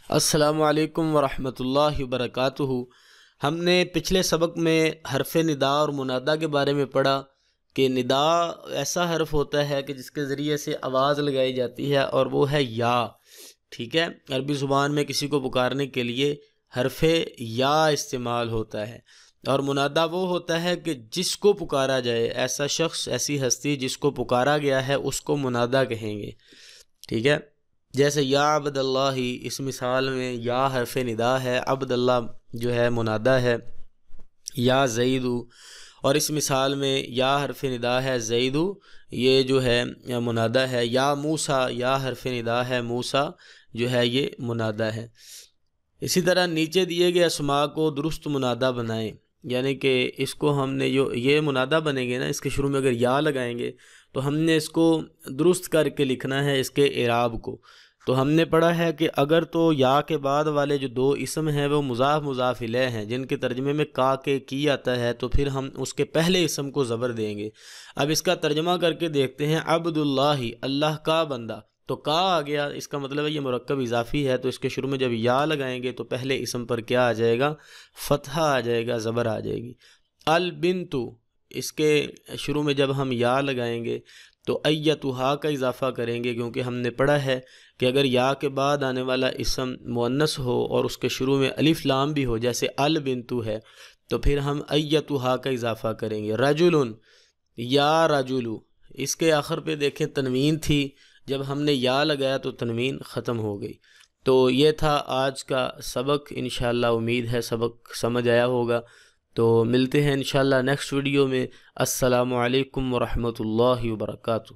السلام علیکم ورحمۃ اللہ وبرکاتہ۔ ہم نے پچھلے سبق میں حرف ندا اور منادا کے بارے میں پڑھا کہ ندا ایسا حرف ہوتا ہے کہ جس کے ذریعے سے آواز لگائی جاتی ہے اور وہ ہے یا۔ ٹھیک ہے، عربی زبان میں کسی کو پکارنے کے لیے حرف یا استعمال ہوتا ہے، اور منادا وہ ہوتا ہے کہ جس کو پکارا جائے، ایسا شخص، ایسی ہستی جس کو پکارا گیا ہے اس کو منادا کہیں گے۔ ٹھیک ہے، جیسے یا عبد اللہ، اس مثال میں یا حرف ندا ہے، عبد اللہ جو ہے منادا ہے، یا زید، اور اس مثال میں یا حرف ندا ہے، زید یہ جو ہے منادا ہے، یا موسیٰ، یا حرف ندا ہے، موسیٰ جو ہے یہ منادا ہے۔ اسی طرح نیچے دیے گئے اسماء کو درست منادا بنائیں، یعنی کہ اس کو ہم نے جو یہ منادا بنے گے نا، اس کے شروع میں اگر یا لگائیں گے تو ہم نے اس کو درست کر کے لکھنا ہے، اس کے اعراب کو۔ تو ہم نے پڑھا ہے کہ اگر تو یا کے بعد والے جو دو اسم ہیں وہ مضاف مضاف الیہ ہیں، جن کے ترجمے میں کا کے کی آتا ہے، تو پھر ہم اس کے پہلے اسم کو زبر دیں گے۔ اب اس کا ترجمہ کر کے دیکھتے ہیں، عبد اللہ، اللہ کا بندہ، تو کا آ گیا، اس کا مطلب ہے یہ مرکب اضافی ہے، تو اس کے شروع میں جب یا لگائیں گے تو پہلے اسم پر کیا آ جائے گا؟ فتحہ آ جائے گا، زبر آ جائے گی۔ البنت، اس کے شروع میں جب ہم یا لگائیں گے تو ایتھا کا اضافہ کریں گے، کیونکہ ہم نے پڑھا ہے کہ اگر یا کے بعد آنے والا اسم مؤنث ہو اور اس کے شروع میں الف لام بھی ہو، جیسے البنت ہے، تو پھر ہم ایتھا کا اضافہ کریں گے۔ رجل، یا رجل، اس کے آخر پہ دیکھیں تنوین تھی، جب ہم نے یا لگایا تو تنوین ختم ہو گئی۔ تو یہ تھا آج کا سبق، انشاءاللہ امید ہے سبق سمجھ آیا ہوگا۔ تو ملتے ہیں انشاءاللہ نیکسٹ ویڈیو میں۔ السلام علیکم ورحمۃ اللہ وبرکاتہ۔